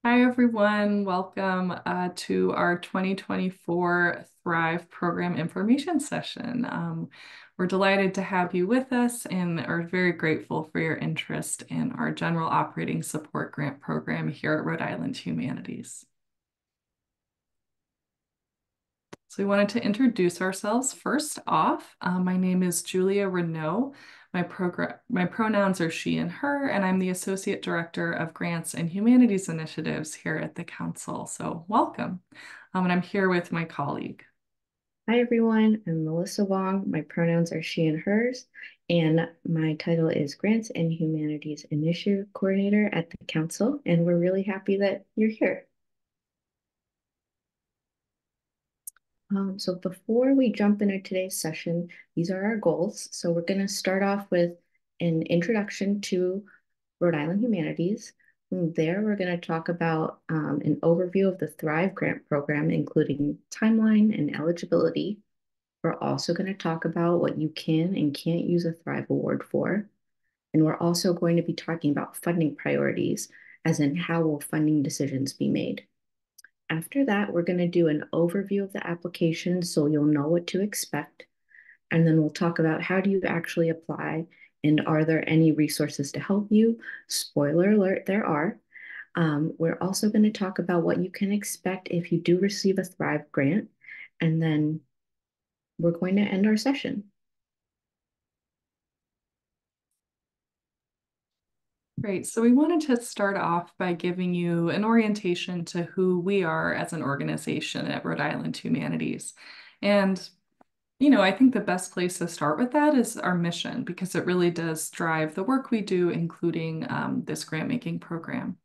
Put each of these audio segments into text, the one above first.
Hi, everyone. Welcome to our 2024 Thrive Program Information Session. We're delighted to have you with us and are very grateful for your interest in our General Operating Support Grant Program here at Rhode Island Humanities. So we wanted to introduce ourselves first off. My name is Julia Renaud. My pronouns are she and her, and I'm the Associate Director of Grants and Humanities Initiatives here at the Council. So welcome. And I'm here with my colleague. Hi everyone, I'm Melissa Wong. My pronouns are she and hers, and my title is Grants and Humanities Initiative Coordinator at the Council, and we're really happy that you're here. So before we jump into today's session, these are our goals. So we're going to start off with an introduction to Rhode Island Humanities. From there, we're going to talk about an overview of the Thrive Grant Program, including timeline and eligibility. We're also going to talk about what you can and can't use a Thrive Award for. And we're also going to be talking about funding priorities, as in how will funding decisions be made. After that, we're going to do an overview of the application so you'll know what to expect. And then we'll talk about how do you actually apply and are there any resources to help you? Spoiler alert, there are. We're also going to talk about what you can expect if you do receive a Thrive grant. And then we're going to end our session. Great. So we wanted to start off by giving you an orientation to who we are as an organization at Rhode Island Humanities. And I think the best place to start with that is our mission because it really does drive the work we do, including this grant making program.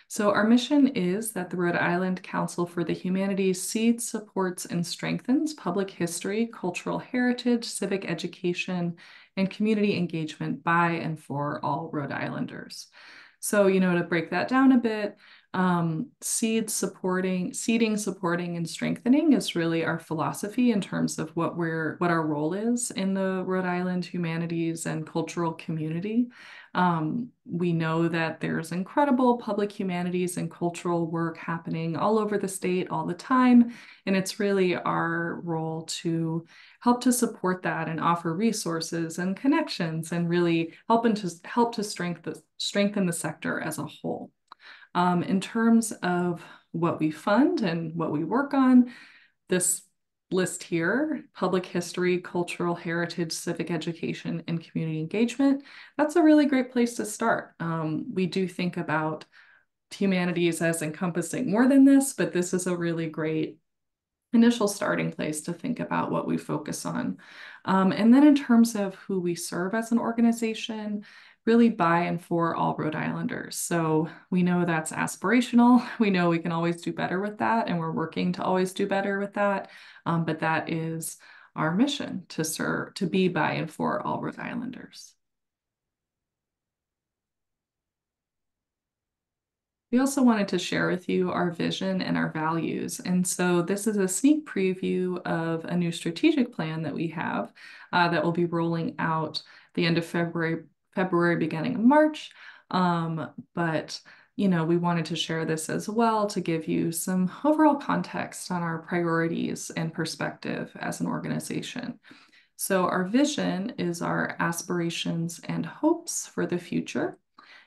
So our mission is that the Rhode Island Council for the Humanities seeds, supports, and strengthens public history, cultural heritage, civic education, and community engagement by and for all Rhode Islanders. So, to break that down a bit, seeding, supporting, and strengthening is really our philosophy in terms of what our role is in the Rhode Island humanities and cultural community. We know that there's incredible public humanities and cultural work happening all over the state all the time, and it's really our role to help to support that and offer resources and connections and really help to strengthen the sector as a whole. In terms of what we fund and what we work on, this list here, public history, cultural heritage, civic education, and community engagement, that's a really great place to start. We do think about humanities as encompassing more than this, but this is a really great initial starting place to think about what we focus on. And then in terms of who we serve as an organization, really by and for all Rhode Islanders. So we know that's aspirational. We know we can always do better with that, and we're working to always do better with that. But that is our mission to serve, to be by and for all Rhode Islanders. We also wanted to share with you our vision and our values. And so this is a sneak preview of a new strategic plan that we have that will be rolling out the end of February, beginning of March. But we wanted to share this as well to give you some overall context on our priorities and perspective as an organization. So our vision is our aspirations and hopes for the future.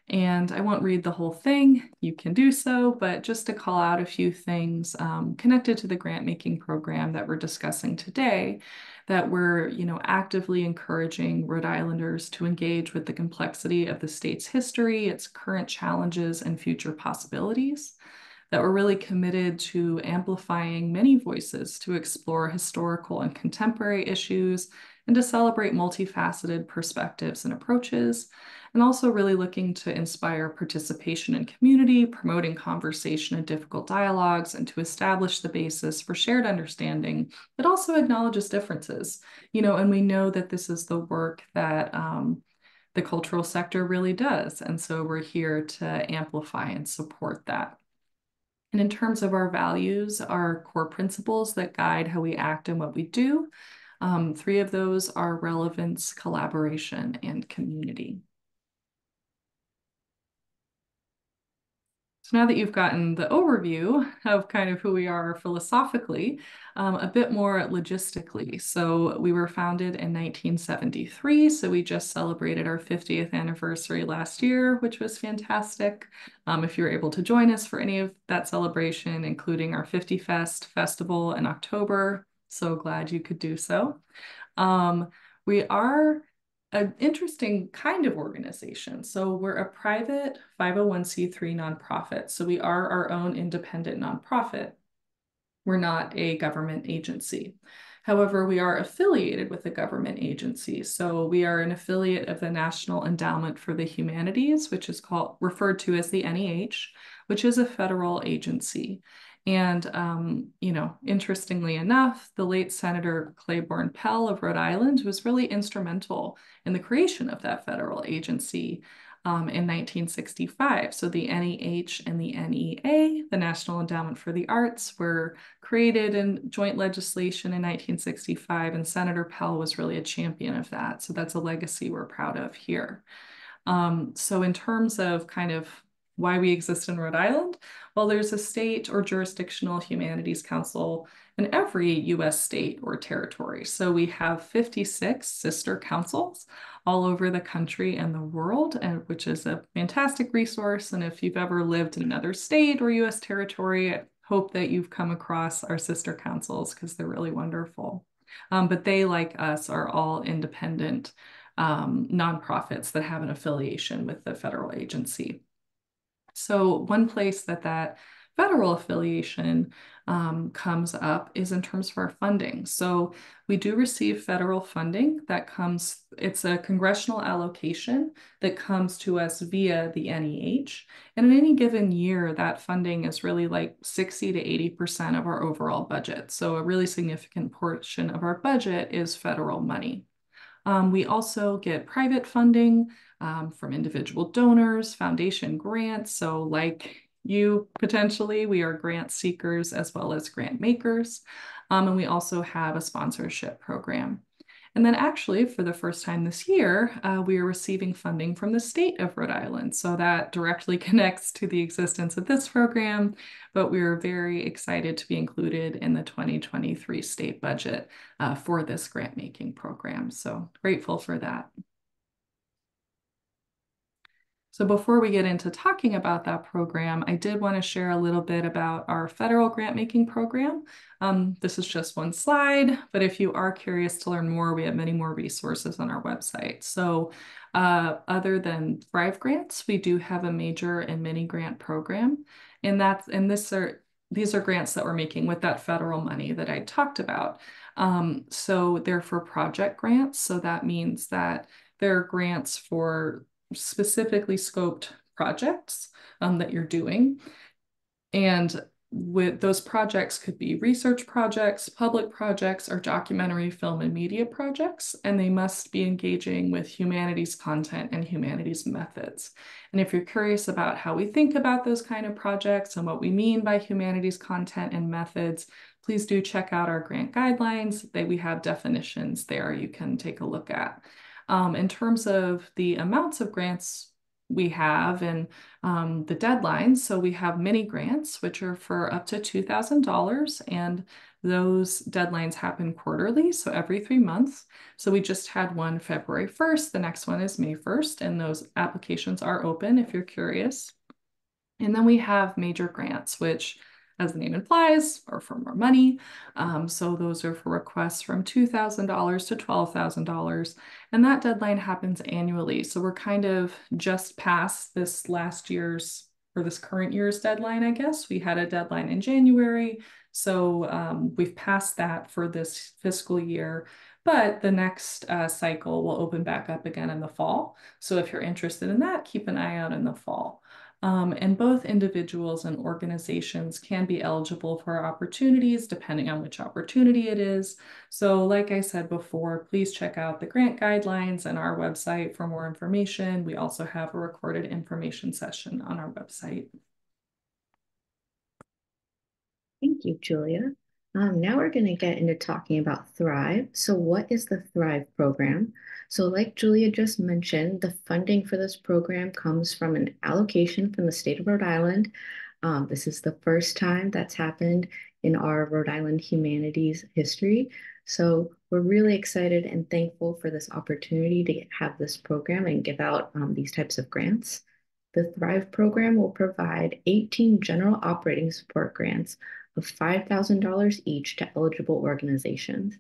And I won't read the whole thing, you can do so, but just to call out a few things connected to the grant making program that we're discussing today, that we're actively encouraging Rhode Islanders to engage with the complexity of the state's history, its current challenges, and future possibilities. That we're really committed to amplifying many voices to explore historical and contemporary issues and to celebrate multifaceted perspectives and approaches, and also really looking to inspire participation in community, promoting conversation and difficult dialogues, and to establish the basis for shared understanding that also acknowledges differences. And we know that this is the work that the cultural sector really does. And so we're here to amplify and support that. And in terms of our values, our core principles that guide how we act and what we do, three of those are relevance, collaboration, and community. So now that you've gotten the overview of kind of who we are philosophically, a bit more logistically. So we were founded in 1973, so we just celebrated our 50th anniversary last year, which was fantastic. If you were able to join us for any of that celebration, including our 50 Fest festival in October, so glad you could do so. We are an interesting kind of organization. So we're a private 501(c)(3) nonprofit. So we are our own independent nonprofit. We're not a government agency. However, we are affiliated with a government agency. So we are an affiliate of the National Endowment for the Humanities, which is referred to as the NEH, which is a federal agency. And, interestingly enough, the late Senator Claiborne Pell of Rhode Island was really instrumental in the creation of that federal agency in 1965. So the NEH and the NEA, the National Endowment for the Arts, were created in joint legislation in 1965, and Senator Pell was really a champion of that. So that's a legacy we're proud of here. So in terms of kind of why we exist in Rhode Island, well, there's a state or jurisdictional humanities council in every US state or territory. So we have 56 sister councils all over the country and the world, and which is a fantastic resource. And if you've ever lived in another state or US territory, I hope that you've come across our sister councils because they're really wonderful. But they, like us, are all independent nonprofits that have an affiliation with the federal agency. So one place that federal affiliation comes up is in terms of our funding. So we do receive federal funding that comes, it's a congressional allocation that comes to us via the NEH. And in any given year, that funding is really like 60 to 80% of our overall budget. So a really significant portion of our budget is federal money. We also get private funding from individual donors, foundation grants. So like you potentially, we are grant seekers as well as grant makers. And we also have a sponsorship program. And then actually, for the first time this year, we are receiving funding from the state of Rhode Island. So that directly connects to the existence of this program, but we're very excited to be included in the 2023 state budget for this grant making program. So grateful for that. So before we get into talking about that program, I did want to share a little bit about our federal grant making program. This is just one slide, but if you are curious to learn more, we have many more resources on our website. So other than Thrive grants, we do have a major and mini grant program. These are grants that we're making with that federal money that I talked about. So they're for project grants. So that means that they're grants for specifically scoped projects that you're doing. And with those projects could be research projects, public projects, or documentary film and media projects, and they must be engaging with humanities content and humanities methods. And if you're curious about how we think about those kind of projects and what we mean by humanities content and methods, please do check out our grant guidelines. We have definitions there you can take a look at. In terms of the amounts of grants we have and the deadlines, so we have mini grants, which are for up to $2,000, and those deadlines happen quarterly, so every 3 months. So we just had one February 1st, the next one is May 1st, and those applications are open if you're curious. And then we have major grants, which, as the name implies, are for more money. So those are for requests from $2,000 to $12,000. And that deadline happens annually. So we're kind of just past this this current year's deadline, I guess. We had a deadline in January. So we've passed that for this fiscal year. But the next cycle will open back up again in the fall. So if you're interested in that, keep an eye out in the fall. And both individuals and organizations can be eligible for opportunities depending on which opportunity it is. So like I said before, please check out the grant guidelines and our website for more information. We also have a recorded information session on our website. Thank you, Julia. Now we're going to get into talking about Thrive. So, what is the Thrive program? So, like Julia just mentioned, the funding for this program comes from an allocation from the state of Rhode Island. This is the first time that's happened in our Rhode Island humanities history. So, we're really excited and thankful for this opportunity to have this program and give out these types of grants. The Thrive program will provide 18 general operating support grants of $5,000 each to eligible organizations,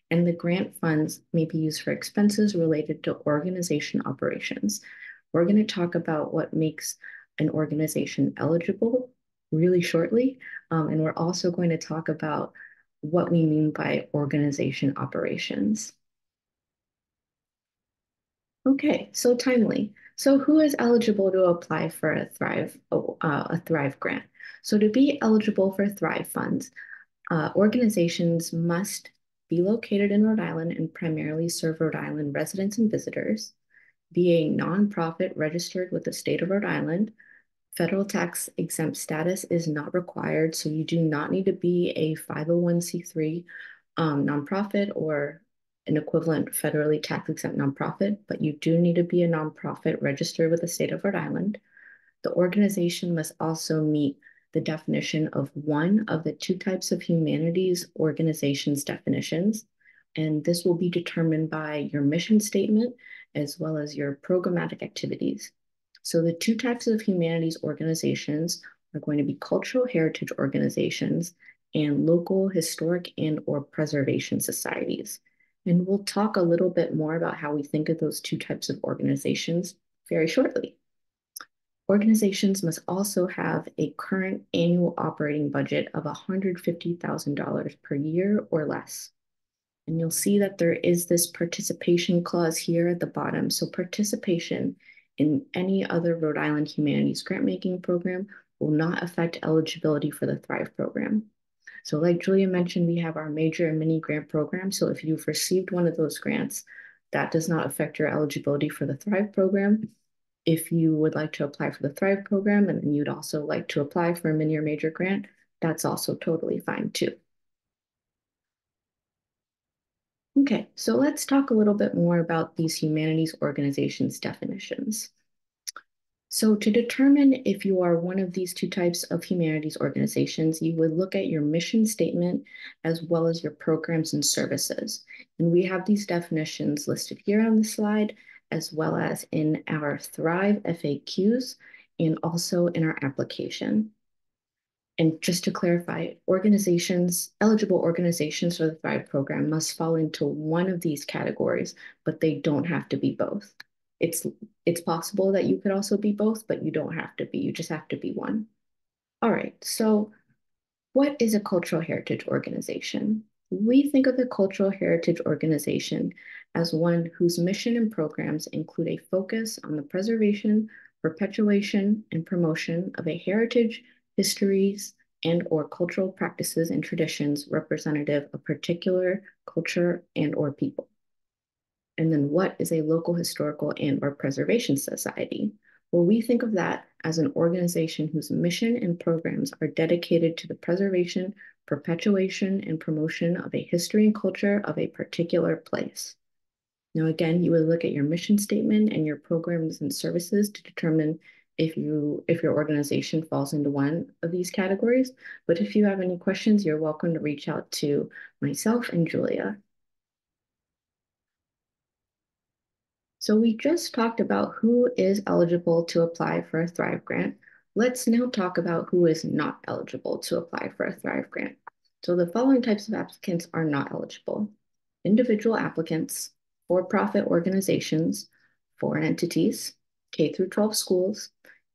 and the grant funds may be used for expenses related to organization operations. We're going to talk about what makes an organization eligible really shortly, and we're also going to talk about what we mean by organization operations. Okay, so timely. So who is eligible to apply for a Thrive grant? So to be eligible for Thrive funds, organizations must be located in Rhode Island and primarily serve Rhode Island residents and visitors, be a nonprofit registered with the state of Rhode Island. Federal tax exempt status is not required, so you do not need to be a 501c3 nonprofit or an equivalent federally tax exempt nonprofit, but you do need to be a nonprofit registered with the state of Rhode Island. The organization must also meet the definition of one of the two types of humanities organizations definitions, and this will be determined by your mission statement as well as your programmatic activities. So the two types of humanities organizations are going to be cultural heritage organizations and local historic and or preservation societies. And we'll talk a little bit more about how we think of those two types of organizations very shortly. Organizations must also have a current annual operating budget of $150,000 per year or less. And you'll see that there is this participation clause here at the bottom. So participation in any other Rhode Island Humanities grant-making program will not affect eligibility for the Thrive program. So like Julia mentioned, we have our major and mini grant program. So if you've received one of those grants, that does not affect your eligibility for the Thrive program. If you would like to apply for the Thrive program and then you'd also like to apply for a mini or major grant, that's also totally fine too. Okay, so let's talk a little bit more about these humanities organizations definitions. So to determine if you are one of these two types of humanities organizations, you would look at your mission statement as well as your programs and services. And we have these definitions listed here on the slide, as well as in our Thrive FAQs and also in our application. And just to clarify, eligible organizations for the Thrive program must fall into one of these categories, but they don't have to be both. It's it's possible that you could also be both, but you don't have to be. You just have to be one. All right. So what is a cultural heritage organization? We think of a cultural heritage organization as one whose mission and programs include a focus on the preservation, perpetuation, and promotion of a heritage, histories, and or cultural practices and traditions representative of particular culture and or people. And then what is a local historical and or preservation society? Well, we think of that as an organization whose mission and programs are dedicated to the preservation, perpetuation, and promotion of a history and culture of a particular place. Now, again, you would look at your mission statement and your programs and services to determine if your organization falls into one of these categories. But if you have any questions, you're welcome to reach out to myself and Julia. So we just talked about who is eligible to apply for a Thrive grant. Let's now talk about who is not eligible to apply for a Thrive grant. So the following types of applicants are not eligible: individual applicants, for-profit organizations, foreign entities, K through 12 schools,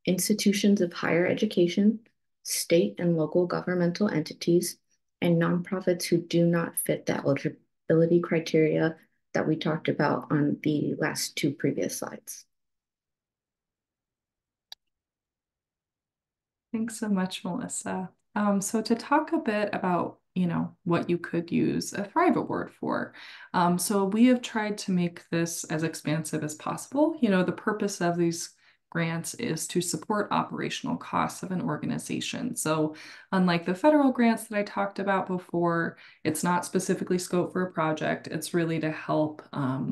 institutions of higher education, state and local governmental entities, and nonprofits who do not fit the eligibility criteria that we talked about on the last two previous slides. Thanks so much, Melissa. So to talk a bit about, what you could use a Thrive Award for. So we have tried to make this as expansive as possible. The purpose of these grants is to support operational costs of an organization. So unlike the federal grants that I talked about before, it's not specifically scoped for a project. It's really to help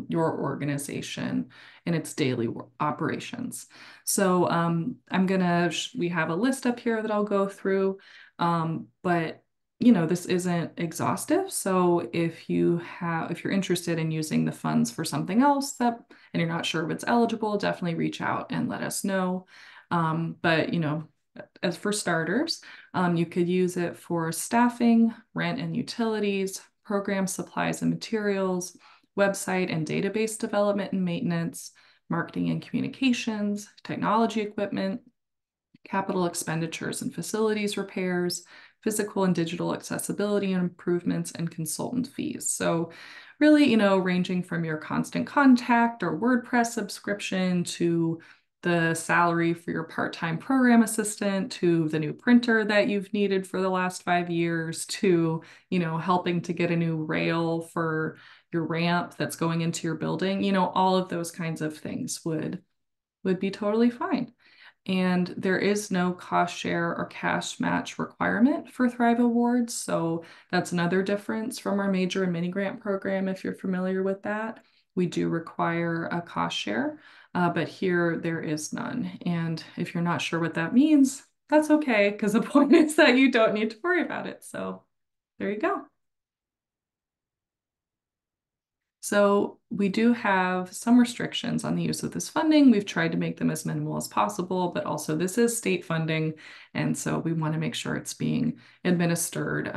your organization in its daily operations. So we have a list up here that I'll go through, but this isn't exhaustive. So if you're interested in using the funds for something else and you're not sure if it's eligible, definitely reach out and let us know. But as for starters, you could use it for staffing, rent and utilities, program supplies and materials, website and database development and maintenance, marketing and communications, technology equipment, capital expenditures and facilities repairs, physical and digital accessibility and improvements, and consultant fees. So really, ranging from your constant contact or WordPress subscription to the salary for your part-time program assistant to the new printer that you've needed for the last 5 years to, helping to get a new rail for your ramp that's going into your building, all of those kinds of things would be totally fine. And there is no cost share or cash match requirement for Thrive Awards. So that's another difference from our major and mini grant program, if you're familiar with that. We do require a cost share, but here there is none. And if you're not sure what that means, that's okay, because the point is that you don't need to worry about it. So there you go. So we do have some restrictions on the use of this funding. We've tried to make them as minimal as possible, but also this is state funding. And so we want to make sure it's being administered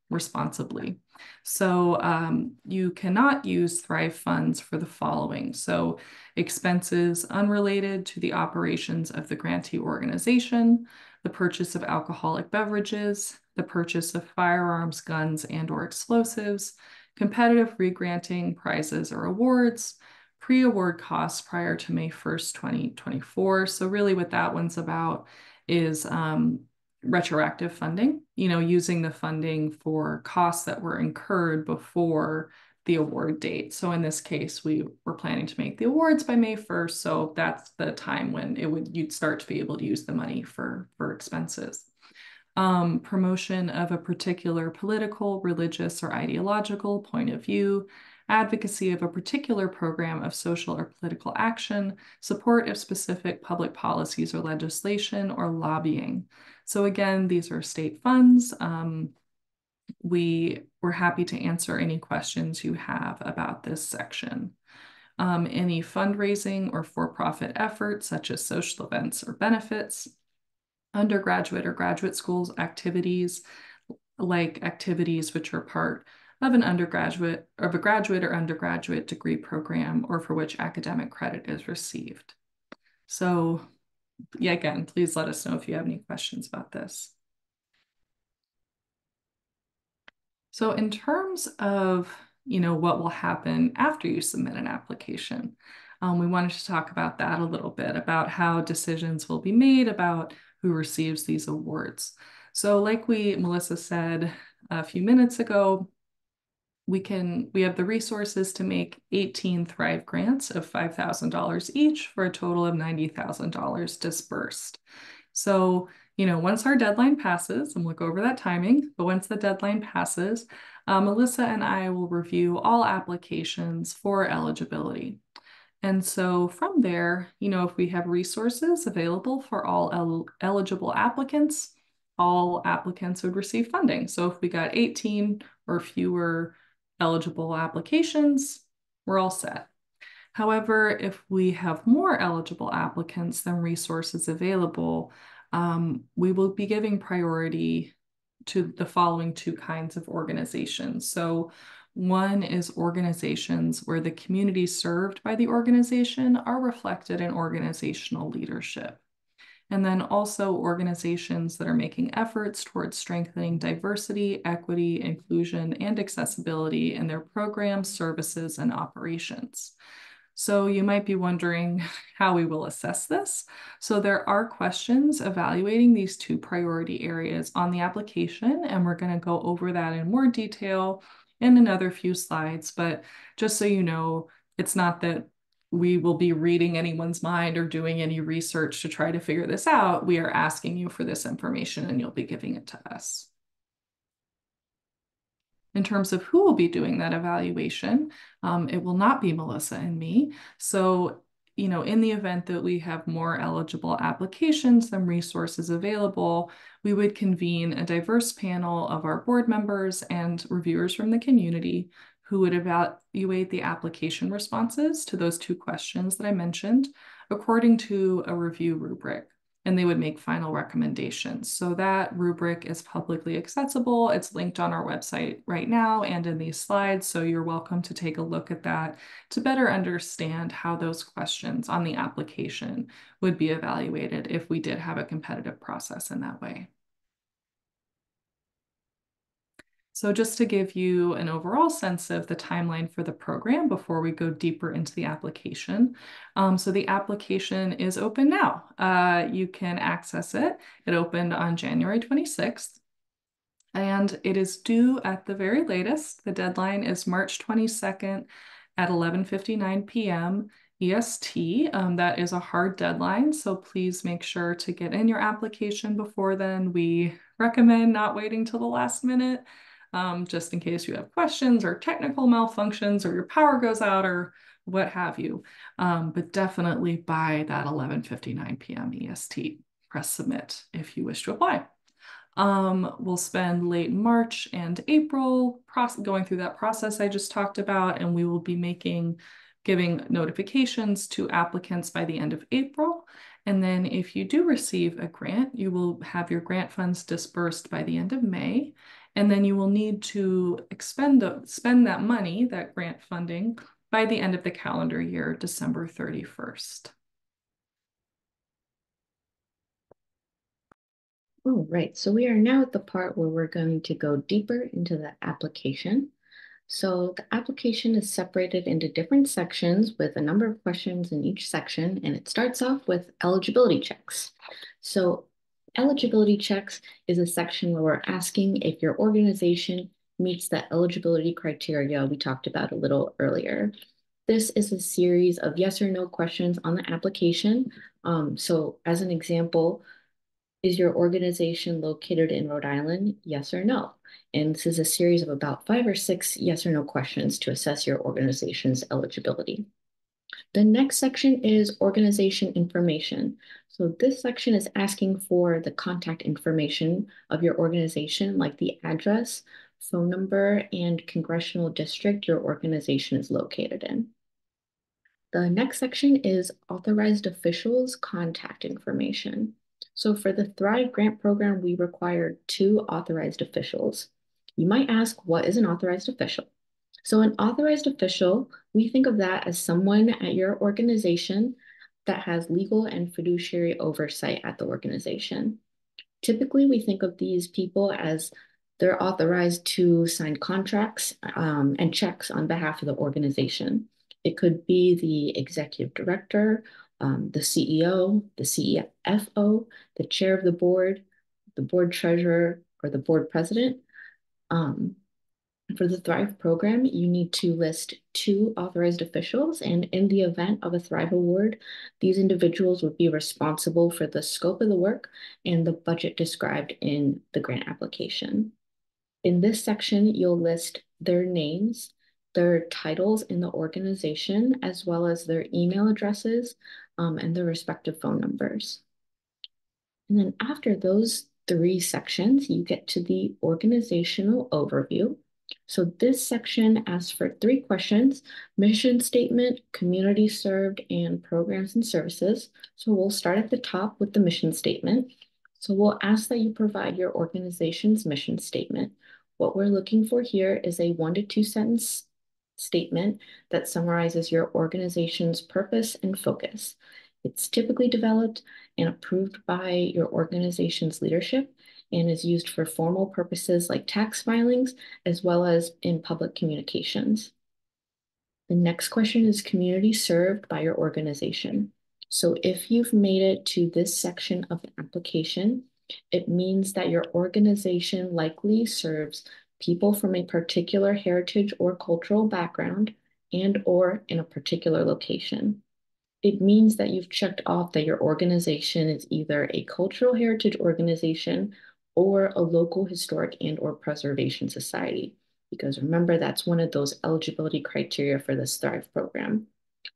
responsibly. So you cannot use Thrive funds for the following. So expenses unrelated to the operations of the grantee organization, the purchase of alcoholic beverages, the purchase of firearms, guns, and/or explosives, competitive re-granting prizes or awards, pre-award costs prior to May 1st, 2024. So really what that one's about is retroactive funding, using the funding for costs that were incurred before the award date. So in this case, we were planning to make the awards by May 1st. So that's the time when you'd start to be able to use the money for expenses. Promotion of a particular political, religious, or ideological point of view, advocacy of a particular program of social or political action, support of specific public policies or legislation, or lobbying. So again, these are state funds. We were happy to answer any questions you have about this section. Any fundraising or for-profit efforts, such as social events or benefits, undergraduate or graduate schools activities, like activities which are part of a graduate or undergraduate degree program or for which academic credit is received. So yeah, again, please let us know if you have any questions about this. So in terms of, what will happen after you submit an application, we wanted to talk about that a little bit, about how decisions will be made about who receives these awards. So like Melissa said a few minutes ago, we have the resources to make 18 Thrive grants of $5,000 each for a total of $90,000 dispersed. So, once our deadline passes, and we'll go over that timing, but once the deadline passes, Melissa and I will review all applications for eligibility. And so from there, if we have resources available for all eligible applicants, all applicants would receive funding. So if we got 18 or fewer eligible applications, we're all set. However, if we have more eligible applicants than resources available, we will be giving priority to the following two kinds of organizations. So one is organizations where the communities served by the organization are reflected in organizational leadership. And then also organizations that are making efforts towards strengthening diversity, equity, inclusion, and accessibility in their programs, services, and operations. So you might be wondering how we will assess this. So there are questions evaluating these two priority areas on the application, and we're going to go over that in more detail in another few slides. But just so you know, it's not that we will be reading anyone's mind or doing any research to try to figure this out. We are asking you for this information and you'll be giving it to us. In terms of who will be doing that evaluation, it will not be Melissa and me. So, in the event that we have more eligible applications than resources available, we would convene a diverse panel of our board members and reviewers from the community who would evaluate the application responses to those two questions that I mentioned according to a review rubric, and they would make final recommendations. So that rubric is publicly accessible. It's linked on our website right now and in these slides. So you're welcome to take a look at that to better understand how those questions on the application would be evaluated if we did have a competitive process in that way. So just to give you an overall sense of the timeline for the program before we go deeper into the application. So the application is open now. You can access it. It opened on January 26th. And it is due at the very latest. The deadline is March 22nd at 11:59 p.m. EST. That is a hard deadline, so please make sure to get in your application before then. We recommend not waiting till the last minute, just in case you have questions or technical malfunctions or your power goes out or what have you. But definitely by that 11:59 p.m. EST, press submit if you wish to apply. We'll spend late March and April going through that process I just talked about, and we will be giving notifications to applicants by the end of April. And then if you do receive a grant, you will have your grant funds dispersed by the end of May. And then you will need to spend that money, that grant funding, by the end of the calendar year, December 31st. All right, so we are now at the part where we're going to go deeper into the application. So the application is separated into different sections with a number of questions in each section, and it starts off with eligibility checks. So eligibility checks is a section where we're asking if your organization meets the eligibility criteria we talked about a little earlier. This is a series of yes or no questions on the application. So as an example, is your organization located in Rhode Island? Yes or no? And this is a series of about 5 or 6 yes or no questions to assess your organization's eligibility. The next section is organization information. So this section is asking for the contact information of your organization, like the address, phone number, and congressional district your organization is located in. The next section is authorized officials contact information. So for the Thrive Grant Program, we require 2 authorized officials. You might ask, what is an authorized official? So an authorized official, we think of that as someone at your organization that has legal and fiduciary oversight at the organization. Typically, we think of these people as they're authorized to sign contracts and checks on behalf of the organization. It could be the executive director, the CEO, the CFO, the chair of the board treasurer, or the board president. For the Thrive program, you need to list 2 authorized officials, and in the event of a Thrive Award, these individuals would be responsible for the scope of the work and the budget described in the grant application. In this section, you'll list their names, their titles in the organization, as well as their email addresses, and their respective phone numbers. And then after those 3 sections, you get to the organizational overview. So this section asks for 3 questions: mission statement, community served, and programs and services. So we'll start at the top with the mission statement. So we'll ask that you provide your organization's mission statement. What we're looking for here is a 1 to 2 sentence statement that summarizes your organization's purpose and focus. It's typically developed and approved by your organization's leadership and is used for formal purposes like tax filings, as well as in public communications. The next question is community served by your organization. So if you've made it to this section of the application, it means that your organization likely serves people from a particular heritage or cultural background and or in a particular location. It means that you've checked off that your organization is either a cultural heritage organization or a local historic and or preservation society. Because remember, that's one of those eligibility criteria for this Thrive program.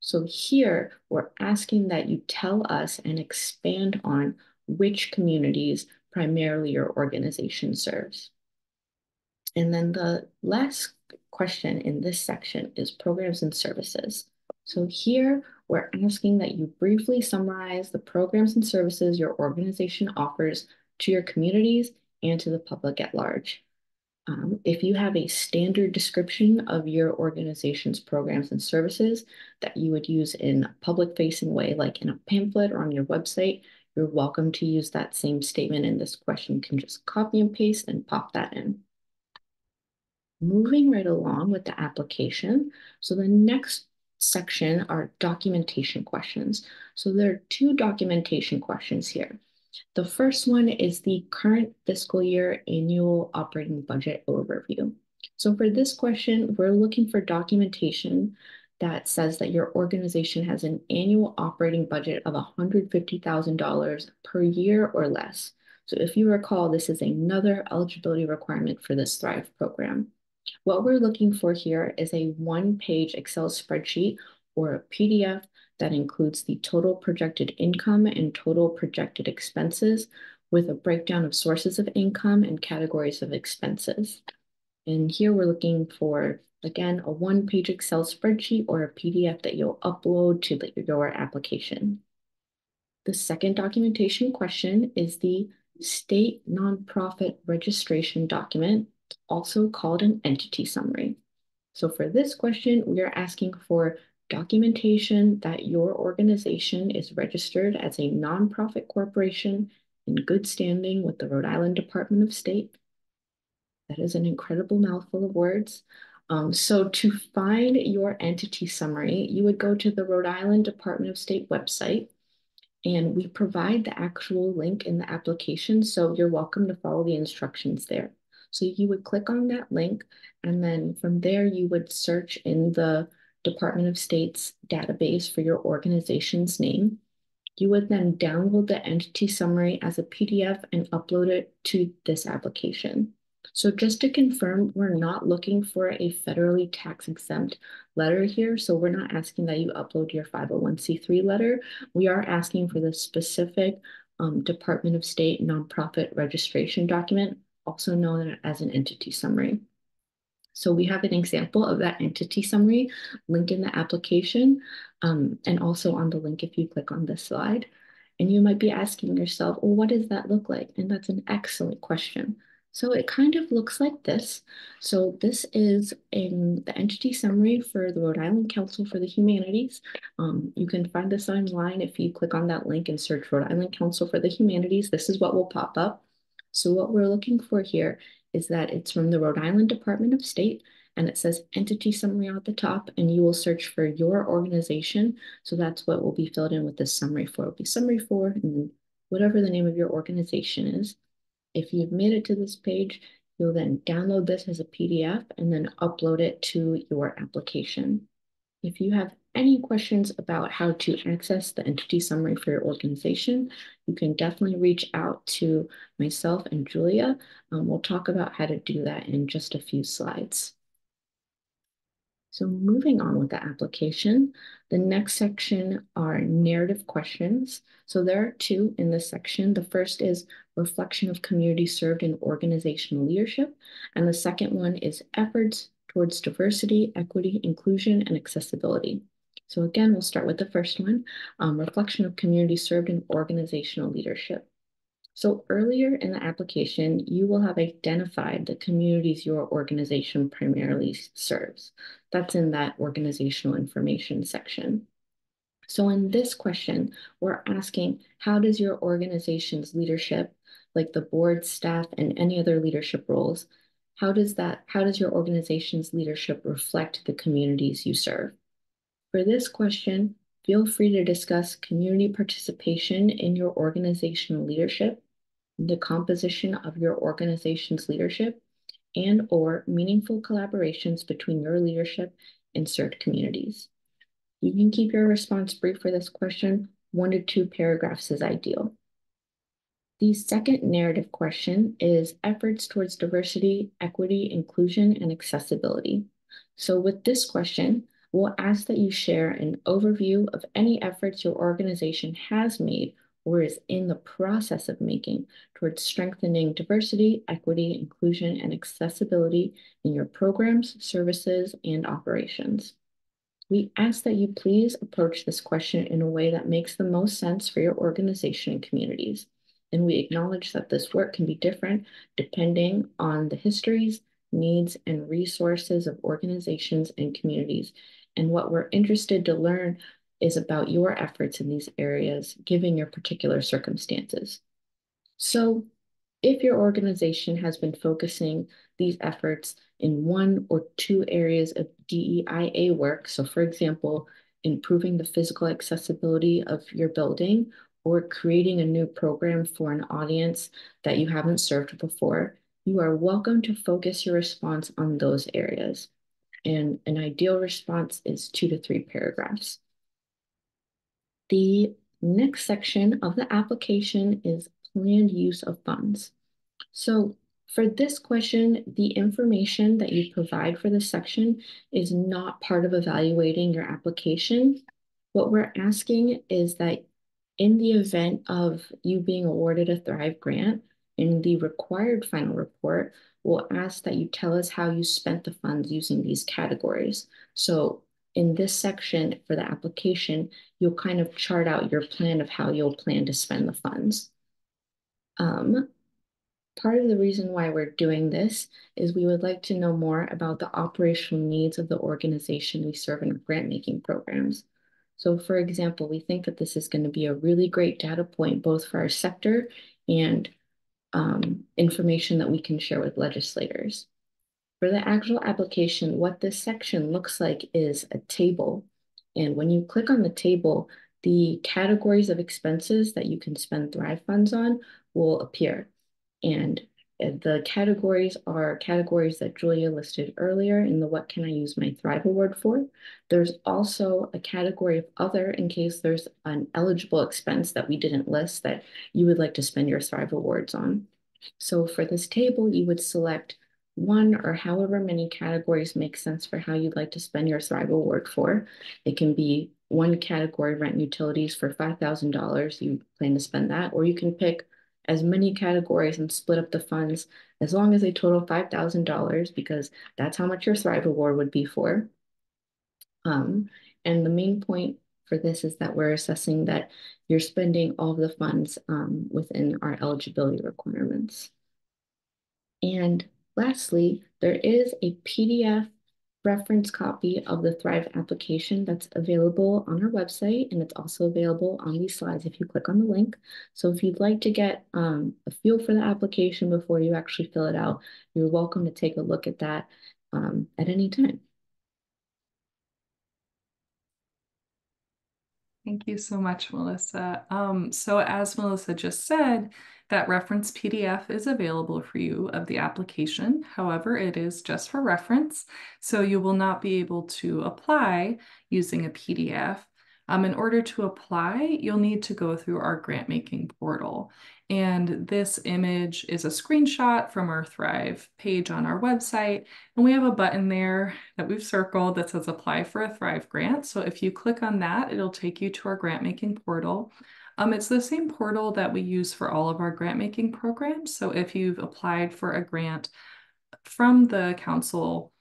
So here we're asking that you tell us and expand on which communities primarily your organization serves. And then the last question in this section is programs and services. So here we're asking that you briefly summarize the programs and services your organization offers to your communities and to the public at large. If you have a standard description of your organization's programs and services that you would use in a public-facing way, like in a pamphlet or on your website, you're welcome to use that same statement in this question. You can just copy and paste and pop that in. Moving right along with the application. So the next section are documentation questions. So there are two documentation questions here. The first one is the current fiscal year annual operating budget overview. So for this question, we're looking for documentation that says that your organization has an annual operating budget of $150,000 per year or less. So if you recall, this is another eligibility requirement for this Thrive program. What we're looking for here is a one-page Excel spreadsheet or a PDF that includes the total projected income and total projected expenses with a breakdown of sources of income and categories of expenses. And here we're looking for, again, a one-page Excel spreadsheet or a PDF that you'll upload to your application. The second documentation question is the state nonprofit registration document, also called an entity summary. So for this question, we are asking for documentation that your organization is registered as a nonprofit corporation in good standing with the Rhode Island Department of State. That is an incredible mouthful of words. So to find your entity summary, you would go to the Rhode Island Department of State website, and we provide the actual link in the application, so you're welcome to follow the instructions there. So you would click on that link, and then from there you would search in the Department of State's database for your organization's name. You would then download the entity summary as a PDF and upload it to this application. So just to confirm, we're not looking for a federally tax exempt letter here. So we're not asking that you upload your 501c3 letter. We are asking for the specific Department of State nonprofit registration document, also known as an entity summary. So we have an example of that entity summary link in the application, and also on the link if you click on this slide. And you might be asking yourself, well, what does that look like? And that's an excellent question. So it kind of looks like this. So this is in the entity summary for the Rhode Island Council for the Humanities. You can find this online if you click on that link and search Rhode Island Council for the Humanities. This is what will pop up. So what we're looking for here is that it's from the Rhode Island Department of State, and it says entity summary at the top, and you will search for your organization. So that's what will be filled in with this summary for. It'll be summary for, and then whatever the name of your organization is. If you've made it to this page, you'll then download this as a PDF and then upload it to your application. If you have any questions about how to access the entity summary for your organization, you can definitely reach out to myself and Julia. We'll talk about how to do that in just a few slides. So moving on with the application, the next section are narrative questions. So there are two in this section. The first is reflection of community served in organizational leadership. And the second one is efforts towards diversity, equity, inclusion, and accessibility. So again, we'll start with the first one, reflection of community served in organizational leadership. So earlier in the application, you will have identified the communities your organization primarily serves. That's in that organizational information section. So in this question, we're asking, how does your organization's leadership, like the board, staff, and any other leadership roles, how does your organization's leadership reflect the communities you serve? For this question, feel free to discuss community participation in your organizational leadership, the composition of your organization's leadership, and or meaningful collaborations between your leadership and served communities. You can keep your response brief for this question. 1 to 2 paragraphs is ideal. The second narrative question is efforts towards diversity, equity, inclusion, and accessibility. So with this question, we'll ask that you share an overview of any efforts your organization has made or is in the process of making towards strengthening diversity, equity, inclusion, and accessibility in your programs, services, and operations. We ask that you please approach this question in a way that makes the most sense for your organization and communities. And we acknowledge that this work can be different depending on the histories, needs, and resources of organizations and communities. And what we're interested to learn is about your efforts in these areas, given your particular circumstances. So if your organization has been focusing these efforts in 1 or 2 areas of DEIA work, so for example, improving the physical accessibility of your building or creating a new program for an audience that you haven't served before, you are welcome to focus your response on those areas. And an ideal response is 2 to 3 paragraphs. The next section of the application is planned use of funds. So for this question, the information that you provide for this section is not part of evaluating your application. What we're asking is that in the event of you being awarded a Thrive grant, in the required final report, we'll ask that you tell us how you spent the funds using these categories. So in this section for the application, you'll kind of chart out your plan of how you'll plan to spend the funds. Part of the reason why we're doing this is we would like to know more about the operational needs of the organization we serve in our grant making programs. So for example, we think that this is going to be a really great data point both for our sector and information that we can share with legislators. For the actual application, what this section looks like is a table. And when you click on the table, the categories of expenses that you can spend Thrive funds on will appear. And the categories are categories that Julia listed earlier in the What Can I Use My Thrive Award for? There's also a category of other in case there's an eligible expense that we didn't list that you would like to spend your Thrive Awards on. So for this table, you would select one or however many categories make sense for how you'd like to spend your Thrive Award for. It can be one category, rent and utilities for $5,000. You plan to spend that, or you can pick as many categories and split up the funds as long as they total $5,000 because that's how much your Thrive Award would be for. And the main point for this is that we're assessing that you're spending all of the funds within our eligibility requirements. And lastly, there is a PDF reference copy of the Thrive application that's available on our website, and it's also available on these slides if you click on the link. So if you'd like to get a feel for the application before you actually fill it out, you're welcome to take a look at that at any time. Thank you so much, Melissa. So as Melissa just said, that reference PDF is available for you of the application. However, it is just for reference, so you will not be able to apply using a PDF. In order to apply, you'll need to go through our grant making portal. And this image is a screenshot from our Thrive page on our website. And we have a button there that we've circled that says apply for a Thrive grant. So if you click on that, it'll take you to our grant making portal. It's the same portal that we use for all of our grant making programs. So if you've applied for a grant from the council,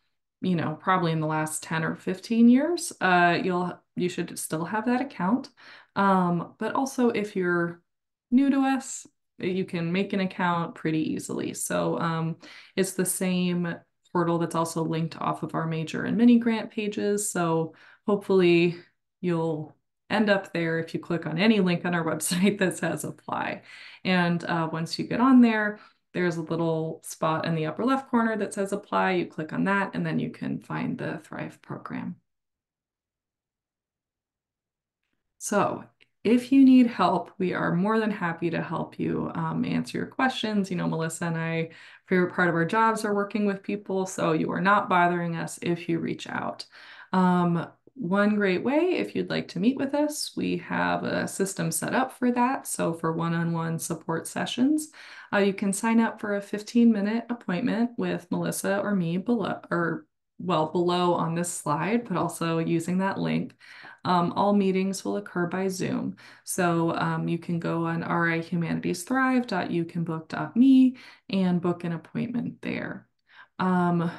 probably in the last 10 or 15 years, you should still have that account. But also if you're new to us, you can make an account pretty easily. So it's the same portal that's also linked off of our major and mini grant pages. So hopefully you'll end up there if you click on any link on our website that says apply. And once you get on there, there's a little spot in the upper left corner that says apply. You click on that, and then you can find the Thrive program. So if you need help, we are more than happy to help you answer your questions. Melissa and I, favorite part of our jobs are working with people, so you are not bothering us if you reach out. One great way, if you'd like to meet with us, we have a system set up for that. So for one-on-one support sessions, you can sign up for a 15-minute appointment with Melissa or me below, or well, below on this slide, but also using that link. All meetings will occur by Zoom. So you can go on rihumanities.thrive.youcanbook.me and book an appointment there. Um,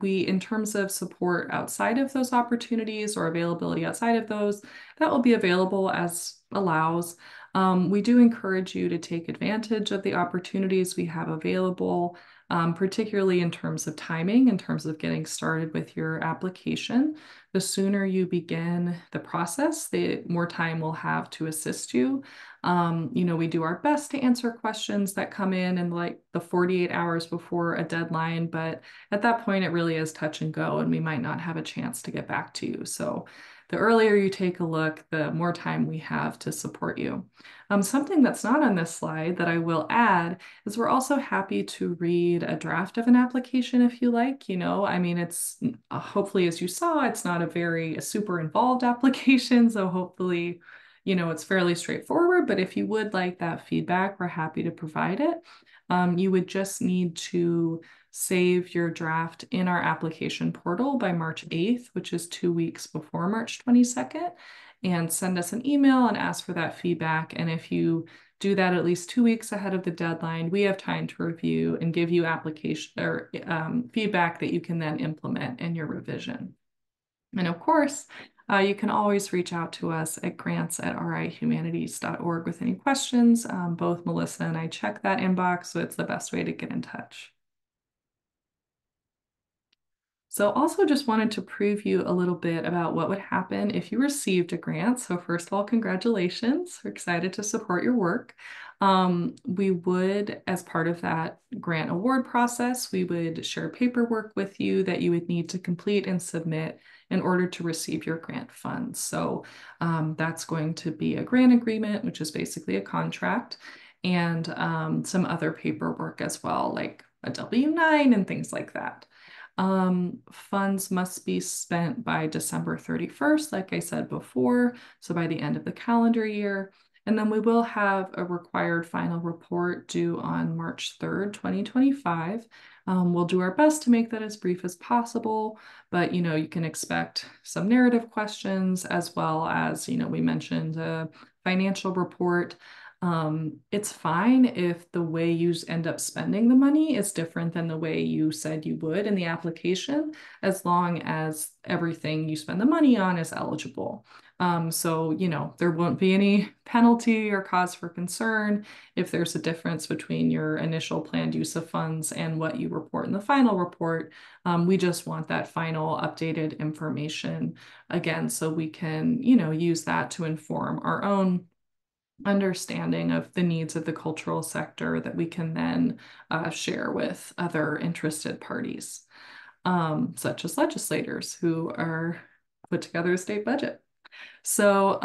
in terms of support outside of those opportunities or availability outside of those, that will be available as allows. We do encourage you to take advantage of the opportunities we have available, particularly in terms of timing, in terms of getting started with your application. The sooner you begin the process, the more time we'll have to assist you. We do our best to answer questions that come in like the 48 hours before a deadline, but at that point, it really is touch and go, and we might not have a chance to get back to you. So the earlier you take a look, the more time we have to support you. Something that's not on this slide that I will add is we're also happy to read a draft of an application if you like. I mean, it's hopefully, as you saw, it's not a super involved application. So hopefully, it's fairly straightforward. But if you would like that feedback, we're happy to provide it. You would just need to save your draft in our application portal by March 8th, which is 2 weeks before March 22nd, and send us an email and ask for that feedback. And if you do that at least 2 weeks ahead of the deadline, we have time to review and give you application or feedback that you can then implement in your revision. And of course, you can always reach out to us at grants@rihumanities.org with any questions. Both Melissa and I check that inbox, so it's the best way to get in touch. So also just wanted to preview a little bit about what would happen if you received a grant. So first of all, congratulations. We're excited to support your work. We would, as part of that grant award process, we would share paperwork with you that you would need to complete and submit in order to receive your grant funds. So that's going to be a grant agreement, which is basically a contract, and some other paperwork as well, like a W-9 and things like that. Funds must be spent by December 31st, like I said before, so by the end of the calendar year. And then we will have a required final report due on March 3rd, 2025. We'll do our best to make that as brief as possible, but you can expect some narrative questions as well as, we mentioned a financial report. It's fine if the way you end up spending the money is different than the way you said you would in the application, as long as everything you spend the money on is eligible. So, there won't be any penalty or cause for concern if there's a difference between your initial planned use of funds and what you report in the final report. We just want that final updated information again, so we can, use that to inform our own understanding of the needs of the cultural sector that we can then share with other interested parties, such as legislators who are put together a state budget. So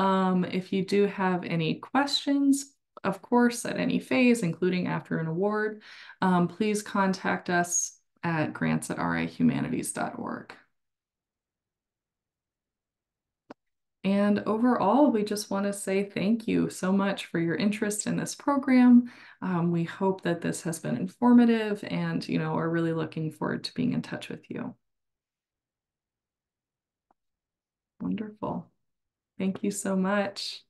if you do have any questions, of course, at any phase, including after an award, please contact us at grants@rihumanities.org. And overall, we just want to say thank you so much for your interest in this program. We hope that this has been informative and, are really looking forward to being in touch with you. Wonderful. Thank you so much.